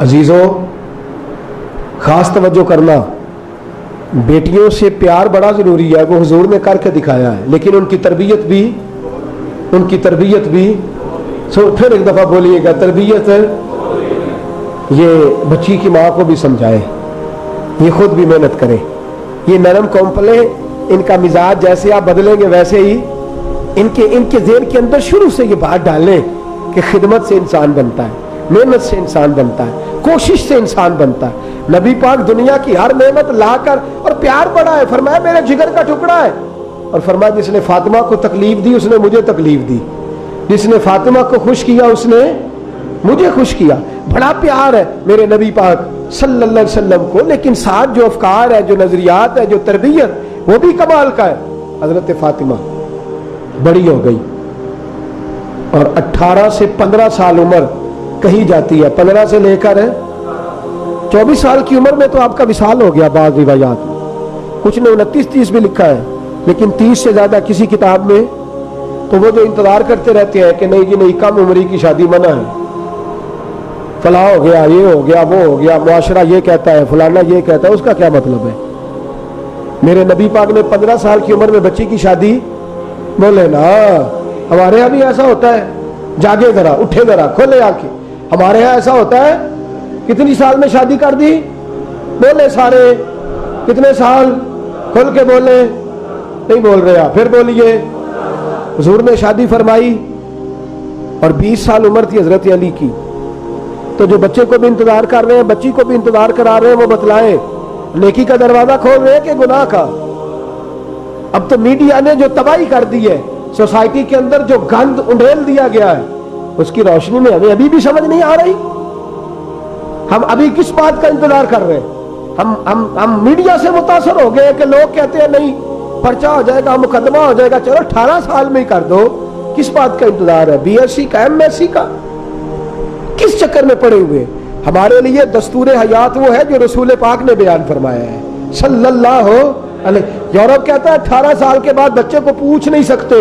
अजीज़ों, ख़ास तवज्जो करना, बेटियों से प्यार बड़ा ज़रूरी है, वो हुजूर ने करके दिखाया है, लेकिन उनकी तरबियत भी फिर एक दफ़ा बोलिएगा, तरबियत ये बच्ची की माँ को भी समझाए, ये खुद भी मेहनत करे। ये नरम कौंपले, इनका मिजाज जैसे आप बदलेंगे वैसे ही इनके ज़हन के अंदर शुरू से ये बात डालें कि खिदमत से इंसान बनता है, मेहनत से इंसान बनता है, कोशिश से इंसान बनता है। नबी पाक दुनिया की हर नेमत लाकर, और प्यार बड़ा है, फरमाया मेरे जिगर का टुकड़ा है, और फरमाया जिसने फातिमा को तकलीफ दी उसने मुझे तकलीफ दी, जिसने फातिमा को खुश किया उसने मुझे खुश किया। बड़ा प्यार है मेरे नबी पाक सल्लल्लाहु अलैहि वसल्लम को, लेकिन साथ जो अफकार है, जो नजरियात है, जो तरबियत, वो भी कमाल का है। हजरत फातिमा बड़ी हो गई और 18 से 15 साल उम्र कही जाती है, 15 से लेकर 24 साल की उम्र में तो आपका विसाल हो गया। बाज़ रिवायात में कुछ ने 29-30 भी लिखा है, लेकिन 30 से ज्यादा किसी किताब में। तो वो जो इंतजार करते रहते हैं कि नहीं जी नहीं, कम उम्र की शादी मना है, फला हो गया, ये हो गया, वो हो गया, मुआशरा ये कहता है, फलाना ये कहता है, उसका क्या मतलब है। मेरे नबी पाक ने 15 साल की उम्र में बच्ची की शादी, बोले ना हमारे यहाँ भी ऐसा होता है, जागे जरा, उठे जरा, खोले आंखें, हमारे यहाँ ऐसा होता है। कितनी साल में शादी कर दी? बोले सारे। कितने साल? खोल के बोले, नहीं बोल रहे आप, फिर बोलिए। हुजूर ने शादी फरमाई और 20 साल उम्र थी हजरत अली की। तो जो बच्चे को भी इंतजार कर रहे हैं, बच्ची को भी इंतजार करा रहे हैं, वो बतलाएं नेकी का दरवाजा खोल रहे हैं कि गुनाह का। अब तो मीडिया ने जो तबाही कर दी है, सोसाइटी के अंदर जो गंद उंडेल दिया गया है, उसकी रोशनी में हमें अभी भी समझ नहीं आ रही। हम अभी किस बात का इंतजार कर रहे हैं? हम मीडिया से मुतासर हो गए कि लोग कहते हैं नहीं पर्चा हो जाएगा, मुकदमा हो जाएगा, चलो 18 साल में ही कर दो। किस बात का इंतजार है? BSc का, MSc का? किस चक्कर में पड़े हुए? हमारे लिए दस्तूर हयात वो है जो रसूल पाक ने बयान फरमाया है सल्लल्लाहु अलैहि। यूरोप कहता है 18 साल के बाद बच्चे को पूछ नहीं सकते।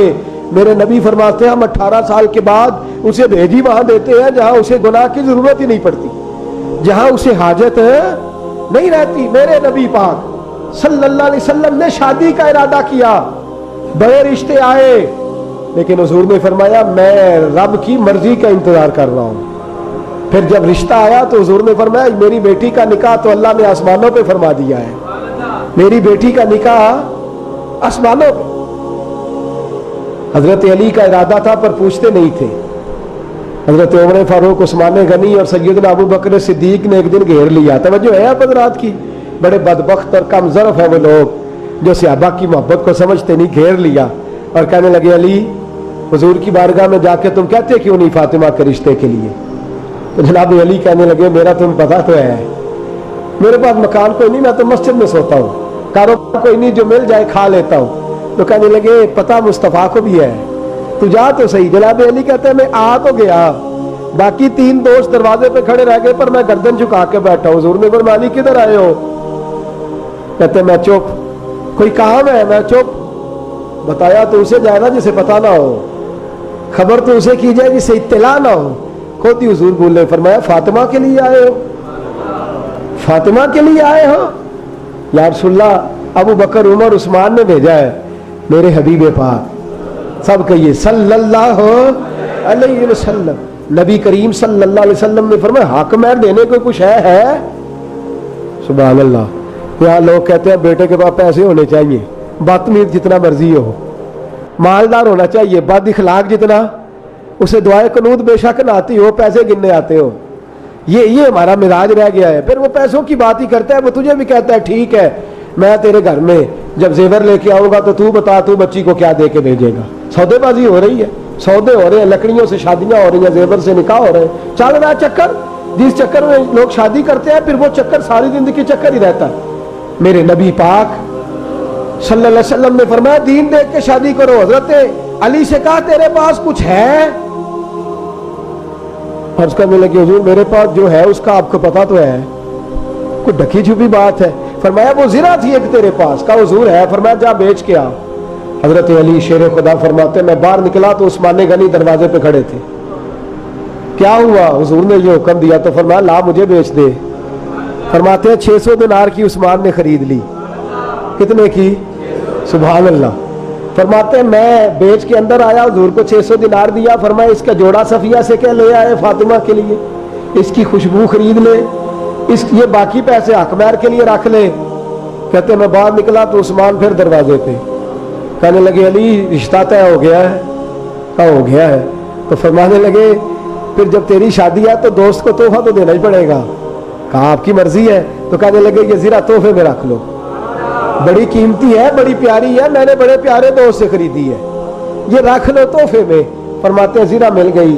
मेरे नबी फरमाते हैं हम 18 साल के बाद उसे भेजी वहां देते हैं जहां उसे गुनाह की जरूरत ही नहीं पड़ती, जहां उसे हाजत नहीं रहती। मेरे नबी पाक सल्लल्लाहु अलैहि वसल्लम ने शादी का इरादा किया, बड़े रिश्ते आए, लेकिन हुजूर ने फरमाया मैं रब की मर्जी का इंतजार कर रहा हूं। फिर जब रिश्ता आया तो हुजूर ने फरमाया मेरी बेटी का निकाह तो अल्लाह ने आसमानों पे फरमा दिया है, मेरी बेटी का निकाह आसमानों पे। हजरत अली का इरादा था पर पूछते नहीं थे। हजरत उमर फारूक, उस्मान गनी और सैयदना अबू बकर सिद्दीक ने एक दिन घेर लिया। तवज्जो है आप हज़रात की? बड़े बदबख्त और कम ज़रफ़ है वो लोग जो सहाबा की मोहब्बत को समझते नहीं। घेर लिया और कहने लगे अली हुजूर की बारगाह में जाके तुम कहते क्यों नहीं फातिमा के रिश्ते के लिए? तो जनाब अली कहने लगे मेरा तुम्हें पता तो है, मेरे पास मकान कोई नहीं, मैं तो मस्जिद में सोता हूँ, कारोबार कोई नहीं, जो मिल जाए खा लेता हूँ। तो कहने लगे पता मुस्तफ़ा को भी है, तू जा तो सही। जनाब अली कहते हैं मैं आ तो गया, बाकी 3 दोस्त दरवाजे पे खड़े रह गए पर मैं गर्दन झुका के बैठा। हुजूर ने फरमाया अली किधर आए हो? कहते मैं चुप, कोई काम है? मैं चुप। बताया तो उसे जाएगा जिसे पता ना हो, खबर तो उसे की जाए जिसे इत्तला ना हो। खुद ही हुजूर बोले, फरमाया फातिमा के लिए आए हो? फातिमा के लिए आए हो? या रसूलल्लाह अबू बकर, उमर, उस्मान ने भेजा है। मेरे हबीब पाक सब कहिए सल्लल्लाहु अलैहि वसल्लम। नबी करीम सल्लल्लाहु अलैहि वसल्लम ने फरमाया हक महर देने को कुछ है? सुभान अल्लाह। यहाँ लोग कहते हैं बेटे के पास पैसे होने चाहिए, बदतमीज जितना मर्जी हो, मालदार होना चाहिए, बद इखलाक जितना, उसे दुआए कनूत बेशक ना आती हो, पैसे गिनने आते हो। ये हमारा मिजाज रह गया है। फिर वो पैसों की बात ही करता है, वो तुझे भी कहता है ठीक है मैं तेरे घर में जब जेवर लेके आऊंगा तो तू बता तू बच्ची को क्या दे के भेजेगा। सौदेबाजी हो रही है, सौदे हो रहे हैं, लकड़ियों से शादियां हो रही हैं, जेवर से निकाह हो रहे हैं, चल रहा है चक्कर। जिस चक्कर में लोग शादी करते हैं फिर वो चक्कर सारी जिंदगी चक्कर ही रहता है। मेरे नबी पाक सल्लल्लाहु अलैहि वसल्लम ने फरमाया दीन देख के शादी करो। हजरत अली से कहा तेरे पास कुछ है? और उसका मिलने लगे हुजूर मेरे पास जो है उसका आपको पता तो है, कोई ढकी छुपी बात है? फरमाया वो ज़रा थी एक तेरे पास का? हुजूर है। फरमाया जा बेच के आ। हजरत अली शेर खुदा फरमाते मैं बाहर निकला तो उस्मान गनी दरवाजे पे खड़े थे। क्या हुआ? हुजूर ने ये हुक्म दिया तो फरमाया ला मुझे बेच दे। फरमाते हैं 600 दिनार की उस्मान ने खरीद ली। कितने की? सुभान अल्लाह। फरमाते हैं मैं बेच के अंदर आया, हुजूर को 600 दिनार दिया, फरमाया इसका जोड़ा सफिया से क्या ले आए फातिमा के लिए, इसकी खुशबू खरीद ले, ये बाकी पैसे हकमैर के लिए रख ले। कहते मैं बाहर निकला तो उस्मान फिर दरवाजे पे कहने लगे अली रिश्ता तय हो गया है। कहा हो गया है? तो फरमाने लगे फिर जब तेरी शादी है तो दोस्त को तोहफा तो देना ही पड़ेगा। कहा आपकी मर्जी है। तो कहने लगे ये ज़रा तोहफे में रख लो, बड़ी कीमती है, बड़ी प्यारी है, मैंने बड़े प्यारे दोस्त से खरीदी है, ये रख लो तोहफे में। फरमाते हैं ज़रा मिल गई।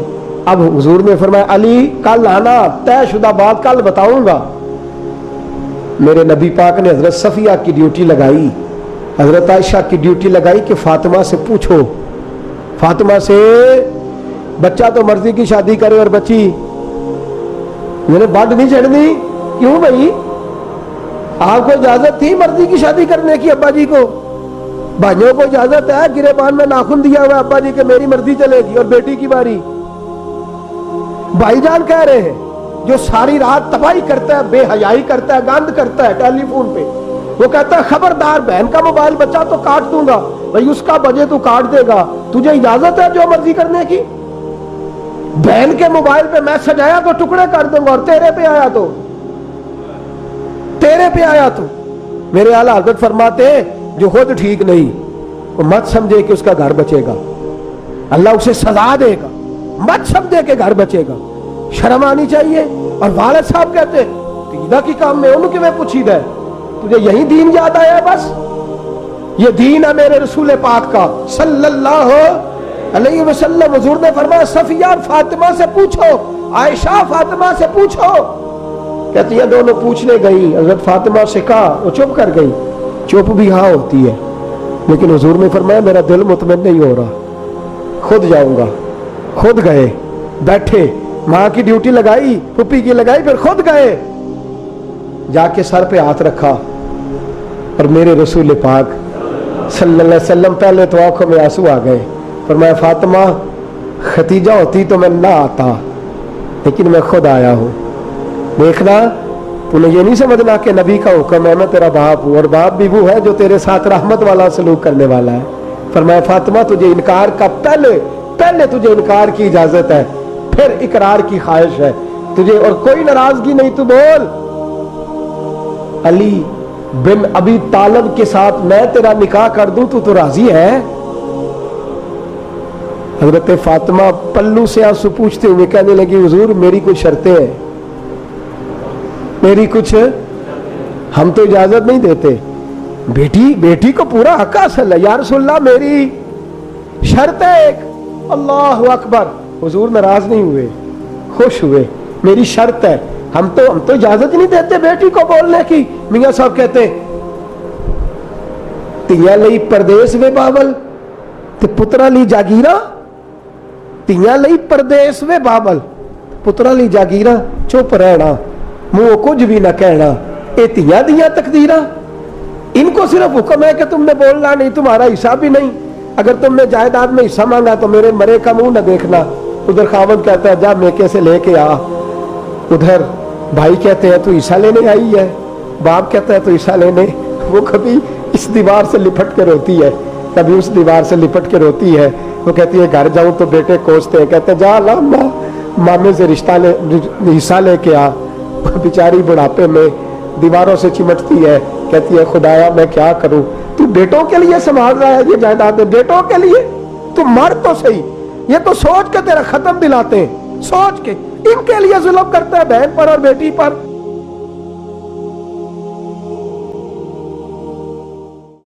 अब हुजूर ने फरमाया अली कल आना, तयशुदा बात कल बताऊंगा। मेरे नबी पाक ने हजरत सफिया की ड्यूटी लगाई, हजरत आयशा की ड्यूटी लगाई कि फातिमा से पूछो, फातिमा से बच्चा तो मर्जी की शादी करे और बच्ची मैंने बड नहीं चढ़नी। क्यों भाई? आपको इजाजत थी मर्जी की शादी करने की अब्बा जी को? भाइयों को इजाजत है, गिरेबान में नाखून दिया हुआ अब्बा जी के मेरी मर्जी चलेगी और बेटी की बारी। भाईजान कह रहे हैं जो सारी रात तबाही करता है, बेहयाई करता है, गंद करता है टेलीफोन पे, वो कहता है खबरदार बहन का मोबाइल बचा तो काट दूंगा। भाई उसका बजे तू काट देगा, तुझे इजाजत है जो मर्जी करने की? बहन के मोबाइल पे मैसेज आया तो टुकड़े कर दूंगा, और तेरे पे आया तो मेरे आला हज़रत फरमाते जो खुद ठीक नहीं वो मत समझे कि उसका घर बचेगा, अल्लाह उसे सजा देगा। मत समझे कि घर बचेगा, शर्म आनी चाहिए। और वालिद साहब कहते दीदा की काम में उन्होंने मैं पूछी दे तुझे यही दीन याद आया? बस ये दीन है मेरे रसूल पाक का सल्लल्लाहु अलैहि वसल्लम। हुजूर ने फरमाया सफिया फातिमा से पूछो, आयशा फातिमा से पूछो। कहती है दोनों पूछने गई, हजरत फातिमा से कहा, वो चुप कर गई। चुप भी हाँ होती है, लेकिन हुजूर ने फरमाया मेरा दिल मुतमइन नहीं हो रहा, खुद जाऊंगा। खुद गए, बैठे, माँ की ड्यूटी लगाई, पुप्पी की लगाई, फिर खुद गए, जाके सर पे हाथ रखा और मेरे रसूल पाक सल्लल्लाहु अलैहि वसल्लम पहले तो आंखों में आंसू आ गए। फरमाया फातिमा खतीजा होती तो मैं ना आता, लेकिन मैं खुद आया हूँ। देखना तूने ये नहीं समझना कि नबी का हुक्म है, मैं तेरा बाप हूँ, और बाप भी वो है जो तेरे साथ रहमत वाला सलूक करने वाला है। फरमाया फातिमा तुझे इनकार का पहले तुझे इनकार की इजाजत है, फिर इकरार की ख्वाहिश है तुझे, और कोई नाराजगी नहीं। तू बोल अली बिन अबी तालिब के साथ मैं तेरा निकाह कर दूं, तू तो राजी है? हजरत फातिमा पल्लू से आंसू पूछते हुए कहने लगी हुजूर मेरी कुछ शर्तें हैं, मेरी कुछ, हम तो इजाजत नहीं देते। बेटी को पूरा हक हासिल है, या रसूलल्लाह मेरी शर्त है एक। अल्लाहु अकबर। हुजूर नाराज नहीं हुए, खुश हुए। मेरी शर्त है, हम तो इजाजत नहीं देते बेटी को बोलने की। मियां साहब कहते तिया लई परदेस वे बाबल ते पुत्रा ली जागीरा, तिया लई परदेस वे बाबल पुत्रा ली जागीरा, चुप रहना मुंह कुछ भी ना कहना, ए तिया दिया तकदीरा। इनको सिर्फ हुक्म है कि तुमने बोलना नहीं, तुम्हारा हिस्सा भी नहीं। अगर तुमने जायदाद में हिस्सा मांगा तो मेरे मरे का मुंह न देखना। उधर खावंद कहता है जा मेके से लेके आ, उधर भाई कहते हैं तू हिस्सा लेने आई है, बाप कहता है तू हिस्सा लेने। वो कभी इस दीवार से लिपट के रोती है, कभी उस दीवार से लिपट के रोती है। वो कहती है घर जाऊं तो बेटे कोसते हैं, कहते जा ला मामे से हिस्सा लेके आ। बेचारी बुढ़ापे में दीवारों से चिमटती है, कहती है खुदाया मैं क्या करूं, तू बेटों के लिए संभाल रहा है ये जायदाद, बेटों के लिए? तू मर तो सही, ये तो सोच के तेरा खत्म दिलाते हैं, सोच के इनके लिए जुल्म करता है बहन पर और बेटी पर।